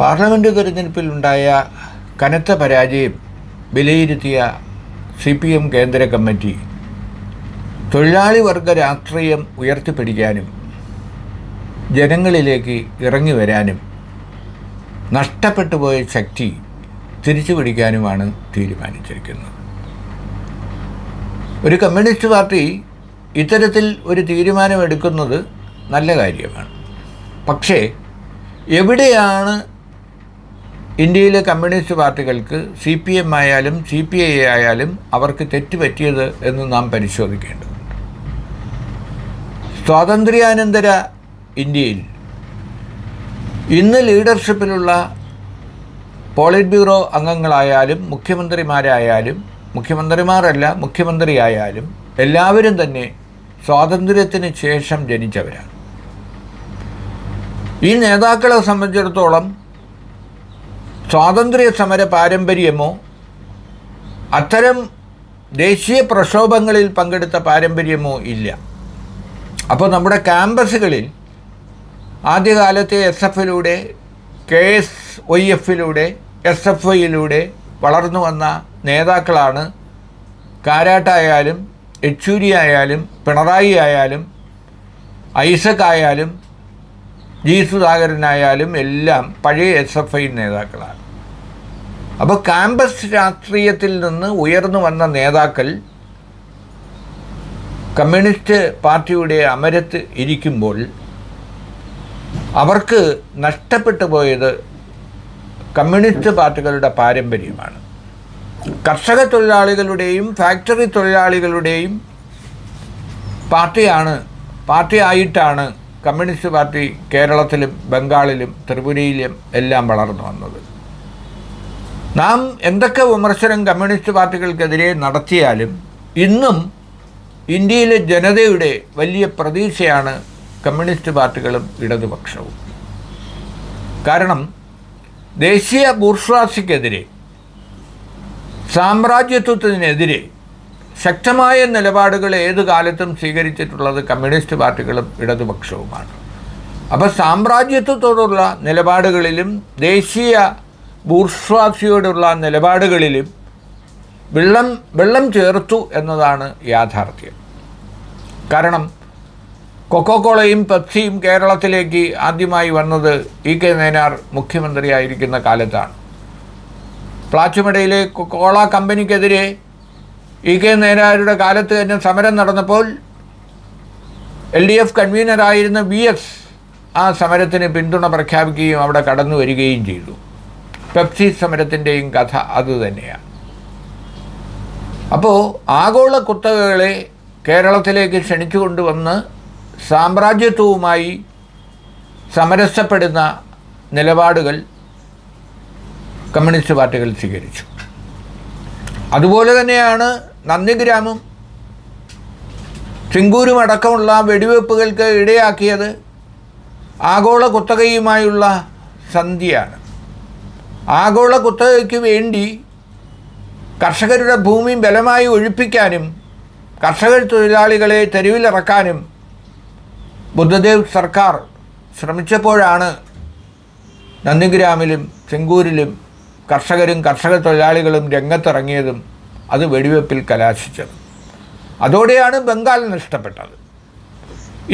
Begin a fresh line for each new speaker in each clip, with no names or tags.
Parliament തിരഞ്ഞെടുപ്പിലുണ്ടായ കനത്ത പരാജയം വിലയിരുത്തിയ CPM കേന്ദ്ര കമ്മിറ്റി തൊഴിലാളി വർഗ രാഷ്ട്രീയം ഉയർത്തിപ്പിടിക്കാനും ജനങ്ങളിലേക്ക് ഇറങ്ങി വരാനും നഷ്ടപ്പെട്ടു പോയ ശക്തി തിരിച്ചു പിടിക്കാനുമാണ് തീരുമാനിച്ചിരിക്കുന്നത്. ഒരു കമ്മ്യൂണിസ്റ്റ് പാർട്ടി ഇത്തരത്തിൽ ഒരു തീരുമാനമെടുക്കുന്നത് നല്ല കാര്യമാണ്. പക്ഷേ എവിടെയാണ് ഇന്ത്യയിലെ കമ്മ്യൂണിസ്റ്റ് പാർട്ടികൾക്ക് CPM ആയാലും CPI ആയാലും അവർക്ക് തെറ്റുപറ്റിയത് എന്ന് നാം പരിശോധിക്കേണ്ടതുണ്ട്. സ്വാതന്ത്ര്യാനന്തര ഇന്ത്യയിൽ ഇന്ന് ലീഡർഷിപ്പിലുള്ള പോളിറ്റ് ബ്യൂറോ അംഗങ്ങളായാലും മുഖ്യമന്ത്രിയായാലും എല്ലാവരും തന്നെ സ്വാതന്ത്ര്യത്തിന് ശേഷം ജനിച്ചവരാണ്. ഈ നേതാക്കളെ സംബന്ധിച്ചിടത്തോളം സ്വാതന്ത്ര്യ സമര പാരമ്പര്യമോ അത്തരം ദേശീയ പ്രക്ഷോഭങ്ങളിൽ പങ്കെടുത്ത പാരമ്പര്യമോ ഇല്ല. അപ്പോൾ നമ്മുടെ ക്യാമ്പസുകളിൽ ആദ്യകാലത്തെ SF-ലൂടെ KSYF-ലൂടെ SFIയിലൂടെ വളർന്നു വന്ന നേതാക്കളാണ് കാരാട്ടായാലും യെച്ചൂരി ആയാലും പിണറായി ആയാലും ഐസക് ആയാലും G. സുധാകരനായാലും എല്ലാം പഴയ SFI നേതാക്കളാണ്. അപ്പോൾ ക്യാമ്പസ് രാഷ്ട്രീയത്തിൽ നിന്ന് ഉയർന്നു വന്ന നേതാക്കൾ കമ്മ്യൂണിസ്റ്റ് പാർട്ടിയുടെ അമരത്ത് ഇരിക്കുമ്പോൾ അവർക്ക് നഷ്ടപ്പെട്ടു പോയത് കമ്മ്യൂണിസ്റ്റ് പാർട്ടികളുടെ പാരമ്പര്യമാണ്. കർഷക തൊഴിലാളികളുടെയും ഫാക്ടറി തൊഴിലാളികളുടെയും പാർട്ടിയായിട്ടാണ് കമ്മ്യൂണിസ്റ്റ് പാർട്ടി കേരളത്തിലും ബംഗാളിലും ത്രിപുരയിലും എല്ലാം വളർന്നു വന്നത്. നാം എന്തൊക്കെ വിമർശനം കമ്മ്യൂണിസ്റ്റ് പാർട്ടികൾക്കെതിരെ നടത്തിയാലും ഇന്നും ഇന്ത്യയിലെ ജനതയുടെ വലിയ പ്രതീക്ഷയാണ് കമ്മ്യൂണിസ്റ്റ് പാർട്ടികളും ഇടതുപക്ഷവും. കാരണം ദേശീയ ബൂർഷ്വാസിക്കെതിരെ സാമ്രാജ്യത്വത്തിനെതിരെ ശക്തമായ നിലപാടുകൾ ഏതു കാലത്തും സ്വീകരിച്ചിട്ടുള്ളത് കമ്മ്യൂണിസ്റ്റ് പാർട്ടികളും ഇടതുപക്ഷവുമാണ്. അപ്പോൾ സാമ്രാജ്യത്വത്തോടുള്ള നിലപാടുകളിലും ദേശീയ ബൂർഷ്വാസിയോടുള്ള നിലപാടുകളിലും വെള്ളം ചേർത്തു എന്നതാണ് യാഥാർത്ഥ്യം. കാരണം കൊക്കോക്കോളയും പെപ്സിയും കേരളത്തിലേക്ക് ആദ്യമായി വന്നത് E.K. നയനാർ മുഖ്യമന്ത്രിയായിരിക്കുന്ന കാലത്താണ്. പ്ലാച്ചിമടയിലെ കൊക്കോള കമ്പനിക്കെതിരെ E.K. നയനാരുടെ കാലത്ത് തന്നെ സമരം നടന്നപ്പോൾ LDF കൺവീനറായിരുന്ന VS ആ സമരത്തിന് പിന്തുണ പ്രഖ്യാപിക്കുകയും അവിടെ കടന്നു വരികയും ചെയ്തു. പെപ്സി സമരത്തിൻ്റെയും കഥ അതുതന്നെയാണ്. അപ്പോൾ ആഗോള കുത്തകകളെ കേരളത്തിലേക്ക് ക്ഷണിച്ചു കൊണ്ടുവന്ന് സാമ്രാജ്യത്വവുമായി സമരസപ്പെടുന്ന നിലപാടുകൾ കമ്മ്യൂണിസ്റ്റ് പാർട്ടികൾ സ്വീകരിച്ചു. അതുപോലെ തന്നെയാണ് നന്ദിഗ്രാമും സിംഗൂരും അടക്കമുള്ള വെടിവെപ്പുകൾക്ക് ഇടയാക്കിയത് ആഗോള കുത്തകയുമായുള്ള സന്ധിയാണ്. ആഗോള കുത്തകയ്ക്ക് വേണ്ടി കർഷകരുടെ ഭൂമി ബലമായി ഒഴിപ്പിക്കാനും കർഷക തൊഴിലാളികളെ തെരുവിലിറക്കാനും ബുദ്ധദേവ് സർക്കാർ ശ്രമിച്ചപ്പോഴാണ് നന്ദിഗ്രാമിലും സിംഗൂരിലും കർഷകരും കർഷക തൊഴിലാളികളും രംഗത്തിറങ്ങിയതും അത് വെടിവെപ്പിൽ കലാശിച്ചത്. അതോടെയാണ് ബംഗാൾ നഷ്ടപ്പെട്ടത്.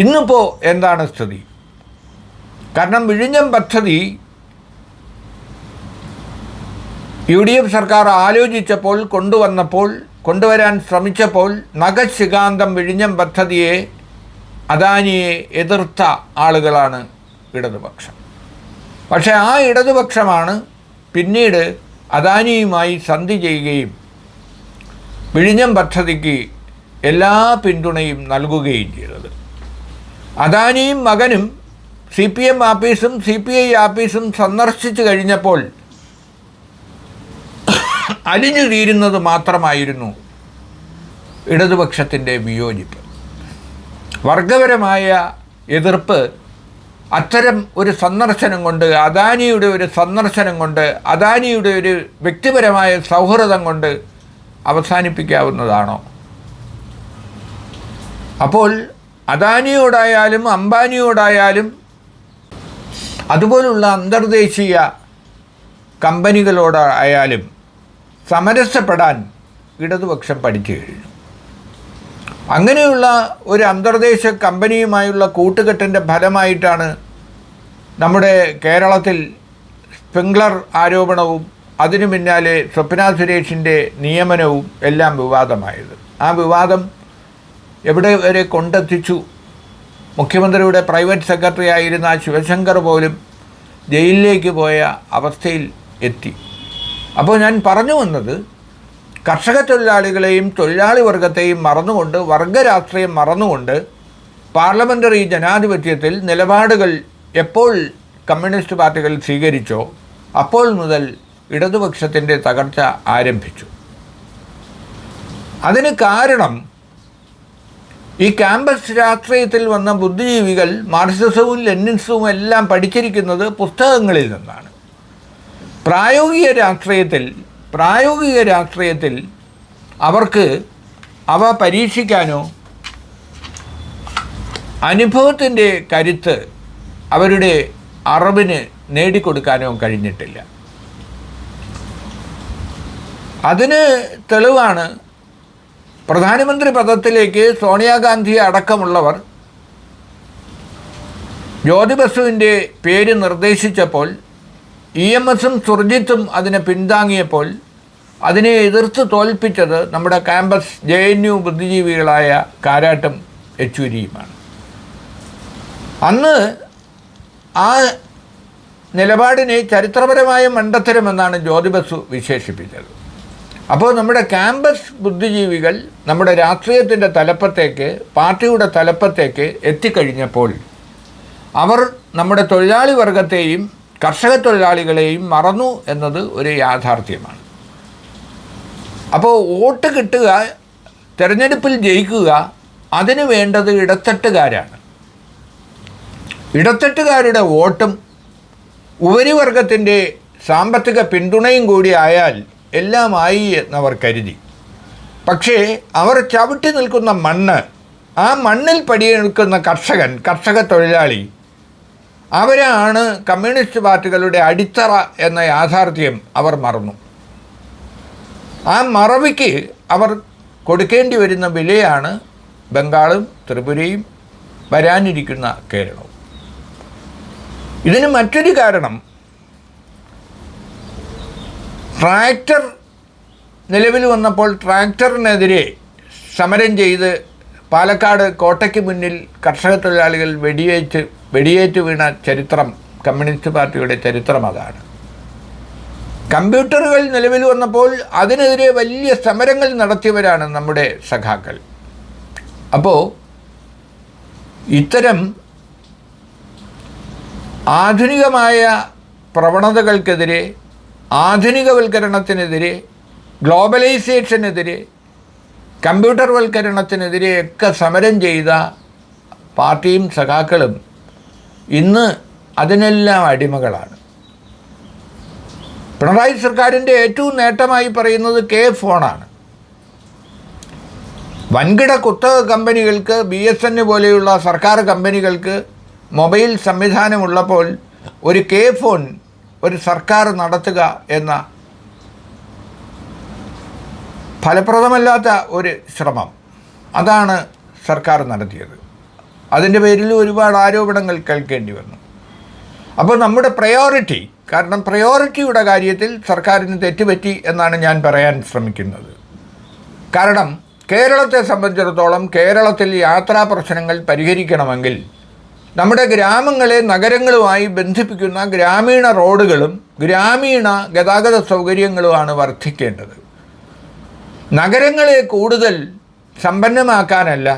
ഇന്നിപ്പോൾ എന്താണ് സ്ഥിതി? കാരണം വിഴിഞ്ഞം പദ്ധതി UDF സർക്കാർ ആലോചിച്ചപ്പോൾ കൊണ്ടുവരാൻ ശ്രമിച്ചപ്പോൾ നഖശിഖാന്തം വിഴിഞ്ഞം പദ്ധതിയെ അദാനിയെ എതിർത്ത ആളുകളാണ് ഇടതുപക്ഷം. പക്ഷേ ആ ഇടതുപക്ഷമാണ് പിന്നീട് അദാനിയുമായി സന്ധി ചെയ്യുകയും വിഴിഞ്ഞം പദ്ധതിക്ക് എല്ലാ പിന്തുണയും നൽകുകയും ചെയ്തത്. അദാനിയും മകനും CPM ആഫീസും CPI ആഫീസും സന്ദർശിച്ചു കഴിഞ്ഞപ്പോൾ അലിഞ്ഞു തീരുന്നത് മാത്രമായിരുന്നു ഇടതുപക്ഷത്തിൻ്റെ വിയോജിപ്പ്. വർഗപരമായ എതിർപ്പ് അത്തരം ഒരു സന്ദർശനം കൊണ്ട്, അദാനിയുടെ ഒരു സന്ദർശനം കൊണ്ട്, അദാനിയുടെ ഒരു വ്യക്തിപരമായ സൗഹൃദം കൊണ്ട് അവസാനിപ്പിക്കാവുന്നതാണോ? അപ്പോൾ അദാനിയോടായാലും അംബാനിയോടായാലും അതുപോലുള്ള അന്തർദേശീയ കമ്പനികളോടായാലും സമരസപ്പെടാൻ ഇടതുപക്ഷം പഠിച്ചു കഴിഞ്ഞു. അങ്ങനെയുള്ള ഒരു അന്തർദേശ കമ്പനിയുമായുള്ള കൂട്ടുകെട്ടിൻ്റെ ഫലമായിട്ടാണ് നമ്മുടെ കേരളത്തിൽ സ്പ്രിംഗ്ലർ ആരോപണവും അതിനു പിന്നാലെ സ്വപ്ന സുരേഷിൻ്റെ നിയമനവും എല്ലാം വിവാദമായത്. ആ വിവാദം എവിടെ വരെ കൊണ്ടെത്തിച്ചു? മുഖ്യമന്ത്രിയുടെ പ്രൈവറ്റ് സെക്രട്ടറി ആയിരുന്ന ശിവശങ്കർ പോലും ജയിലിലേക്ക് പോയ അവസ്ഥയിൽ എത്തി. അപ്പോൾ ഞാൻ പറഞ്ഞു വന്നത്, കർഷക തൊഴിലാളികളെയും തൊഴിലാളി വർഗത്തെയും മറന്നുകൊണ്ട്, വർഗരാഷ്ട്രീയം മറന്നുകൊണ്ട് പാർലമെൻ്ററി ജനാധിപത്യത്തിൽ നിലപാടുകൾ എപ്പോൾ കമ്മ്യൂണിസ്റ്റ് പാർട്ടികൾ സ്വീകരിച്ചോ അപ്പോൾ മുതൽ ഇടതുപക്ഷത്തിൻ്റെ തകർച്ച ആരംഭിച്ചു. അതിന് കാരണം ഈ ക്യാമ്പസ് രാഷ്ട്രീയത്തിൽ വന്ന ബുദ്ധിജീവികൾ മാർക്സിസവും ലെനിനിസവും എല്ലാം പഠിച്ചിരിക്കുന്നത് പുസ്തകങ്ങളിൽ നിന്നാണ്. പ്രായോഗിക രാഷ്ട്രീയത്തിൽ അവർക്ക് അവ പരീക്ഷിക്കാനോ അനുഭവത്തിൻ്റെ കരുത്ത് അവരുടെ അറിവിന് നേടിക്കൊടുക്കാനോ കഴിഞ്ഞിട്ടില്ല. അതിന് തെളിവാണ് പ്രധാനമന്ത്രി പദത്തിലേക്ക് സോണിയാഗാന്ധി അടക്കമുള്ളവർ ജ്യോതി ബസുവിൻ്റെ പേര് നിർദ്ദേശിച്ചപ്പോൾ EMSഉം സുർജിത്തും അതിനെ പിന്താങ്ങിയപ്പോൾ അതിനെ എതിർത്ത് തോൽപ്പിച്ചത് നമ്മുടെ ക്യാമ്പസ് JNU ബുദ്ധിജീവികളായ കാരാട്ടും യെച്ചൂരിയുമാണ്. അന്ന് ആ നിലപാടിനെ ചരിത്രപരമായ മണ്ടത്തരമെന്നാണ് ജ്യോതി ബസു വിശേഷിപ്പിച്ചത്. അപ്പോൾ നമ്മുടെ ക്യാമ്പസ് ബുദ്ധിജീവികൾ നമ്മുടെ രാഷ്ട്രീയത്തിൻ്റെ തലപ്പത്തേക്ക്, പാർട്ടിയുടെ തലപ്പത്തേക്ക് എത്തിക്കഴിഞ്ഞപ്പോൾ അവർ നമ്മുടെ തൊഴിലാളി വർഗത്തെയും കർഷക തൊഴിലാളികളെയും മറന്നു എന്നത് ഒരു യാഥാർത്ഥ്യമാണ്. അപ്പോൾ വോട്ട് കിട്ടുക, തിരഞ്ഞെടുപ്പിൽ ജയിക്കുക, അതിന് വേണ്ടത് ഇടത്തട്ടുകാരാണ്. ഇടത്തട്ടുകാരുടെ വോട്ടും ഉപരിവർഗത്തിൻ്റെ സാമ്പത്തിക പിന്തുണയും കൂടി ആയാൽ എല്ലാമായി എന്നവർ കരുതി. പക്ഷേ അവർ ചവിട്ടി നിൽക്കുന്ന മണ്ണ്, ആ മണ്ണിൽ പണിയെടുക്കുന്ന കർഷക തൊഴിലാളി, അവരാണ് കമ്മ്യൂണിസ്റ്റ് പാർട്ടികളുടെ അടിത്തറ എന്ന യാഥാർത്ഥ്യം അവർ മറന്നു. ആ മറവിക്ക് അവർ കൊടുക്കേണ്ടി വരുന്ന വിലയാണ് ബംഗാളും ത്രിപുരയും വരാനിരിക്കുന്ന കേരളവും. ഇതിന് മറ്റൊരു കാരണം, ട്രാക്ടർ നിലവിൽ വന്നപ്പോൾ ട്രാക്ടറിനെതിരെ സമരം ചെയ്ത് പാലക്കാട് കോട്ടയ്ക്ക് മുന്നിൽ കർഷക തൊഴിലാളികൾ വെടിയേറ്റ് വീണ ചരിത്രം കമ്മ്യൂണിസ്റ്റ് പാർട്ടിയുടെ ചരിത്രം അതാണ്. കമ്പ്യൂട്ടറുകൾ നിലവിൽ വന്നപ്പോൾ അതിനെതിരെ വലിയ സമരങ്ങൾ നടത്തിയവരാണ് നമ്മുടെ സഖാക്കൾ. അപ്പോൾ ഇത്തരം ആധുനികമായ പ്രവണതകൾക്കെതിരെ, ആധുനികവൽക്കരണത്തിനെതിരെ, ഗ്ലോബലൈസേഷനെതിരെ, കമ്പ്യൂട്ടർവൽക്കരണത്തിനെതിരെയൊക്കെ സമരം ചെയ്ത പാർട്ടിയും സഖാക്കളും ഇന്ന് അതിനെല്ലാം അടിമകളാണ്. പിണറായി സർക്കാരിൻ്റെ ഏറ്റവും നേട്ടമായി പറയുന്നത് ഫോണാണ്. വൻകിട കുത്തക കമ്പനികൾക്ക്, BSN പോലെയുള്ള സർക്കാർ കമ്പനികൾക്ക് മൊബൈൽ സംവിധാനമുള്ളപ്പോൾ ഒരു ഫോൺ ഒരു സർക്കാർ നടത്തുക എന്ന ഫലപ്രദമല്ലാത്ത ഒരു ശ്രമം, അതാണ് സർക്കാർ നടത്തിയത്. അതിൻ്റെ പേരിൽ ഒരുപാട് ആരോപണങ്ങൾ കേൾക്കേണ്ടി വന്നു. അപ്പോൾ നമ്മുടെ പ്രയോറിറ്റി, കാരണം പ്രയോറിറ്റിയുടെ കാര്യത്തിൽ സർക്കാരിന് തെറ്റുപറ്റി എന്നാണ് ഞാൻ പറയാൻ ശ്രമിക്കുന്നത്. കാരണം കേരളത്തെ സംബന്ധിച്ചിടത്തോളം കേരളത്തിൽ യാത്രാ പ്രശ്നങ്ങൾ പരിഹരിക്കണമെങ്കിൽ നമ്മുടെ ഗ്രാമങ്ങളെ നഗരങ്ങളുമായി ബന്ധിപ്പിക്കുന്ന ഗ്രാമീണ റോഡുകളും ഗ്രാമീണ ഗതാഗത സൗകര്യങ്ങളുമാണ് വർദ്ധിക്കേണ്ടത്. നഗരങ്ങളെ കൂടുതൽ സമ്പന്നമാക്കാനല്ല,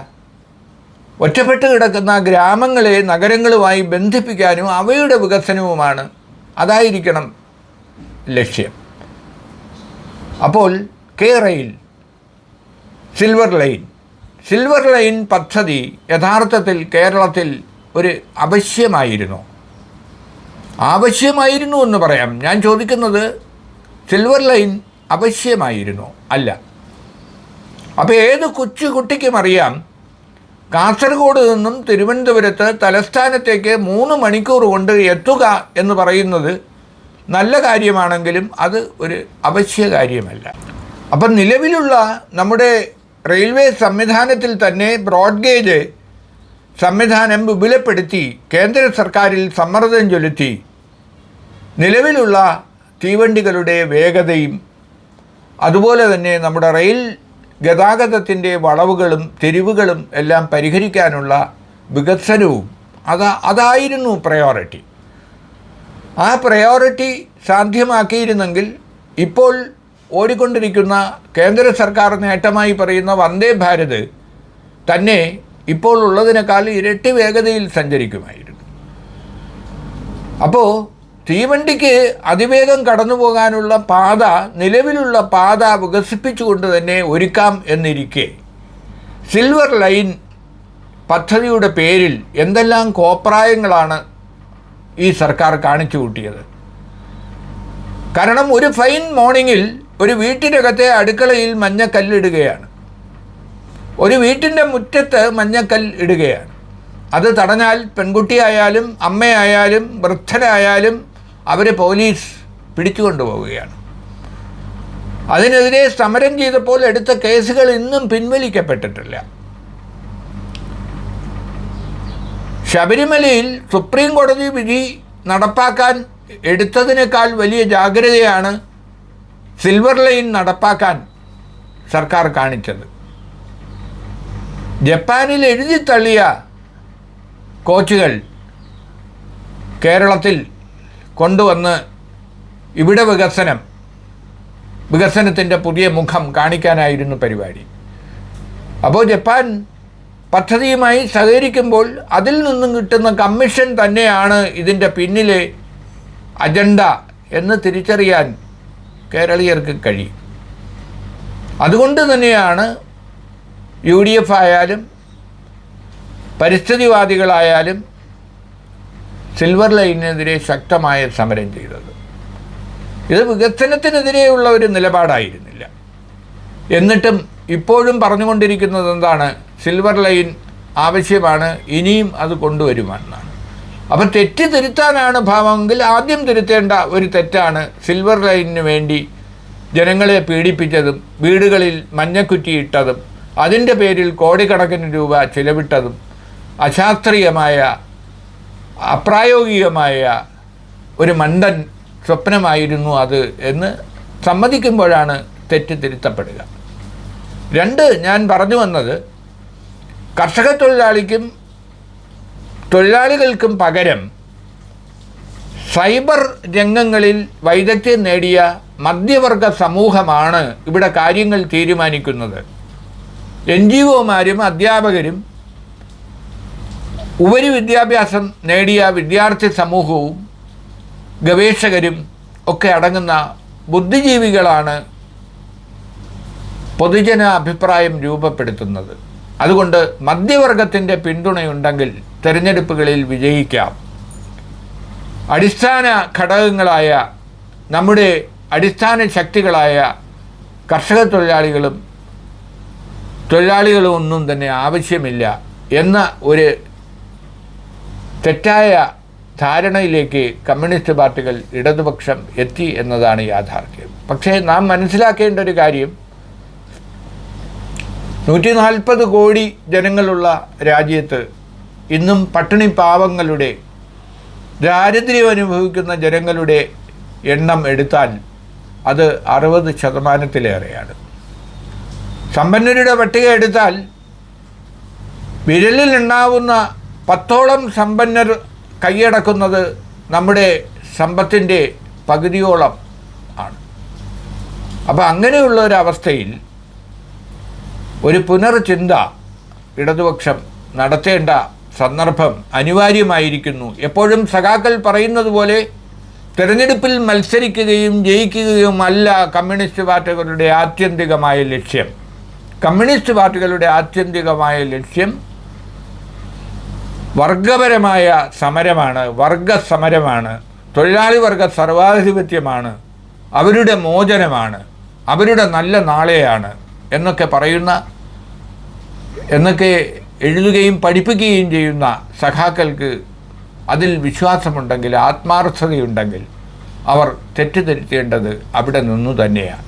ഒറ്റപ്പെട്ട് കിടക്കുന്ന ഗ്രാമങ്ങളെ നഗരങ്ങളുമായി ബന്ധിപ്പിക്കാനും അവയുടെ വികസനവുമാണ്, അതായിരിക്കണം ലക്ഷ്യം. അപ്പോൾ റെയിൽ, സിൽവർ ലൈൻ പദ്ധതി യഥാർത്ഥത്തിൽ കേരളത്തിൽ ഒരു ആവശ്യമായിരുന്നു എന്ന് പറയാം. ഞാൻ ചോദിക്കുന്നത്, സിൽവർ ലൈൻ ആവശ്യമായിരുന്നോ? അല്ല. അപ്പോൾ ഏത് കുട്ടിക്കും അറിയാം, കാസർഗോഡ് നിന്നും തിരുവനന്തപുരത്ത് തലസ്ഥാനത്തേക്ക് 3 മണിക്കൂർ കൊണ്ട് എത്തുക എന്ന് പറയുന്നത് നല്ല കാര്യമാണെങ്കിലും അത് ഒരു അവശ്യ കാര്യമല്ല. അപ്പം നിലവിലുള്ള നമ്മുടെ റെയിൽവേ സംവിധാനത്തിൽ തന്നെ ബ്രോഡ് ഗേജ് സംവിധാനം വിപുലപ്പെടുത്തി കേന്ദ്ര സർക്കാരിൽ സമ്മർദ്ദം ചെലുത്തി നിലവിലുള്ള തീവണ്ടികളുടെ വേഗതയും അതുപോലെ തന്നെ നമ്മുടെ റെയിൽ ഗതാഗതത്തിൻ്റെ വളവുകളും തിരിവുകളും എല്ലാം പരിഹരിക്കാനുള്ള വികസനവും അതായിരുന്നു പ്രയോറിറ്റി. ആ പ്രയോറിറ്റി സാധ്യമാക്കിയിരുന്നെങ്കിൽ ഇപ്പോൾ ഓടിക്കൊണ്ടിരിക്കുന്ന കേന്ദ്ര സർക്കാർ നേട്ടമായി പറയുന്ന വന്ദേ ഭാരത് തന്നെ ഇപ്പോൾ ഉള്ളതിനേക്കാൾ ഇരട്ടി വേഗതയിൽ സഞ്ചരിക്കുമായിരുന്നു. അപ്പോൾ തീവണ്ടിക്ക് അതിവേഗം കടന്നു പോകാനുള്ള പാത, നിലവിലുള്ള പാത വികസിപ്പിച്ചുകൊണ്ട് തന്നെ ഒരുക്കാം എന്നിരിക്കെ സിൽവർ ലൈൻ പദ്ധതിയുടെ പേരിൽ എന്തെല്ലാം കോപ്രായങ്ങളാണ് ഈ സർക്കാർ കാണിച്ചു കൂട്ടിയത്. കാരണം ഒരു ഫൈൻ മോർണിംഗിൽ ഒരു വീട്ടിനകത്തെ അടുക്കളയിൽ മഞ്ഞക്കല്ലിടുകയാണ്, ഒരു വീട്ടിൻ്റെ മുറ്റത്ത് മഞ്ഞക്കൽ ഇടുകയാണ്. അത് തടഞ്ഞാൽ പെൺകുട്ടിയായാലും അമ്മയായാലും വൃദ്ധരായാലും അവരെ പോലീസ് പിടിച്ചുകൊണ്ടു പോവുകയാണ്. അതിനെതിരെ സമരം ചെയ്തപ്പോൾ എടുത്ത കേസുകൾ ഇന്നും പിൻവലിക്കപ്പെട്ടിട്ടില്ല. ശബരിമലയിൽ സുപ്രീം കോടതി വിധി നടപ്പാക്കാൻ എടുത്തതിനേക്കാൾ വലിയ ജാഗ്രതയാണ് സിൽവർ ലൈൻ നടപ്പാക്കാൻ സർക്കാർ കാണിച്ചത്. ജപ്പാനിൽ എഴുതിത്തള്ളിയ കോച്ചുകൾ കേരളത്തിൽ കൊണ്ടുവന്ന് ഇവിടെ വികസനത്തിൻ്റെ പുതിയ മുഖം കാണിക്കാനായിരുന്നു പരിപാടി. അപ്പോൾ ജപ്പാൻ പദ്ധതിയുമായി സഹകരിക്കുമ്പോൾ അതിൽ നിന്നും കിട്ടുന്ന കമ്മീഷൻ തന്നെയാണ് ഇതിൻ്റെ പിന്നിലെ അജണ്ട എന്ന് തിരിച്ചറിയാൻ കേരളീയർക്ക് കഴിയും. അതുകൊണ്ട് തന്നെയാണ് UDF ആയാലും പരിസ്ഥിതിവാദികളായാലും സിൽവർ ലൈനിനെതിരെ ശക്തമായ സമരം ചെയ്തത്. ഇത് വികസനത്തിനെതിരെയുള്ള ഒരു നിലപാടായിരുന്നില്ല. എന്നിട്ടും ഇപ്പോഴും പറഞ്ഞുകൊണ്ടിരിക്കുന്നത് എന്താണ്? സിൽവർ ലൈൻ ആവശ്യമാണ്, ഇനിയും അത് കൊണ്ടുവരുമെന്നാണ്. അപ്പം തെറ്റ് തിരുത്താനാണ് ഭാവമെങ്കിൽ ആദ്യം തിരുത്തേണ്ട ഒരു തെറ്റാണ് സിൽവർ ലൈനിന് വേണ്ടി ജനങ്ങളെ പീഡിപ്പിച്ചതും വീടുകളിൽ മഞ്ഞക്കുറ്റിയിട്ടതും അതിൻ്റെ പേരിൽ കോടിക്കണക്കിന് രൂപ ചിലവിട്ടതും അശാസ്ത്രീയമായ അപ്രായോഗികമായ ഒരു മണ്ടൻ സ്വപ്നമായിരുന്നു അത് എന്ന് സമ്മതിക്കുമ്പോഴാണ് തെറ്റ് തിരുത്തപ്പെടുക. രണ്ട്, ഞാൻ പറഞ്ഞു വന്നത് കർഷക തൊഴിലാളികൾക്കും പകരം സൈബർ രംഗങ്ങളിൽ വൈദഗ്ധ്യം നേടിയ മധ്യവർഗ സമൂഹമാണ് ഇവിടെ കാര്യങ്ങൾ തീരുമാനിക്കുന്നത്. NGOമാരും അധ്യാപകരും ഉപരിവിദ്യാഭ്യാസം നേടിയ വിദ്യാർത്ഥി സമൂഹവും ഗവേഷകരും ഒക്കെ അടങ്ങുന്ന ബുദ്ധിജീവികളാണ് പൊതുജന അഭിപ്രായം രൂപപ്പെടുത്തുന്നത്. അതുകൊണ്ട് മധ്യവർഗത്തിൻ്റെ പിന്തുണയുണ്ടെങ്കിൽ തെരഞ്ഞെടുപ്പുകളിൽ വിജയിക്കാം. അടിസ്ഥാന ഘടകങ്ങളായ നമ്മുടെ അടിസ്ഥാന ശക്തികളായ കർഷക തൊഴിലാളികളും ഒന്നും തന്നെ ആവശ്യമില്ല എന്ന ഒരു തെറ്റായ ധാരണയിലേക്ക് കമ്മ്യൂണിസ്റ്റ് പാർട്ടികൾ, ഇടതുപക്ഷം എത്തി എന്നതാണ് യാഥാർത്ഥ്യം. പക്ഷേ നാം മനസ്സിലാക്കേണ്ട ഒരു കാര്യം, 140 കോടി ജനങ്ങളുള്ള രാജ്യത്ത് ഇന്നും പട്ടിണി പാവങ്ങളുടെ, ദാരിദ്ര്യം അനുഭവിക്കുന്ന ജനങ്ങളുടെ എണ്ണം എടുത്താൽ അത് 60%-ത്തിലേറെയാണ്. സമ്പന്നരുടെ പട്ടിക എടുത്താൽ വിരലിൽ എണ്ണാവുന്ന 10ഓളം സമ്പന്നർ കൈയടക്കുന്നത് നമ്മുടെ സമ്പത്തിൻ്റെ പകുതിയോളം ആണ്. അപ്പോൾ അങ്ങനെയുള്ള ഒരവസ്ഥയിൽ ഒരു പുനർചിന്ത ഇടതുപക്ഷം നടത്തേണ്ട സന്ദർഭം അനിവാര്യമായിരിക്കുന്നു. എപ്പോഴും സഖാക്കൾ പറയുന്നത് പോലെ തിരഞ്ഞെടുപ്പിൽ മത്സരിക്കുകയും ജയിക്കുകയുമല്ല കമ്മ്യൂണിസ്റ്റ് പാർട്ടികളുടെ ആത്യന്തികമായ ലക്ഷ്യം. കമ്മ്യൂണിസ്റ്റ് പാർട്ടികളുടെ ആത്യന്തികമായ ലക്ഷ്യം വർഗപരമായ സമരമാണ്, വർഗസമരമാണ്, തൊഴിലാളി വർഗ സർവാധിപത്യമാണ്, അവരുടെ മോചനമാണ്, അവരുടെ നല്ല നാളെയാണ് എന്നൊക്കെ എഴുതുകയും പഠിപ്പിക്കുകയും ചെയ്യുന്ന സഖാക്കൾക്ക് അതിൽ വിശ്വാസമുണ്ടെങ്കിൽ, ആത്മാർത്ഥതയുണ്ടെങ്കിൽ അവർ തെറ്റിദ്ധരിക്കേണ്ടത് അവിടെ നിന്നു തന്നെയാണ്.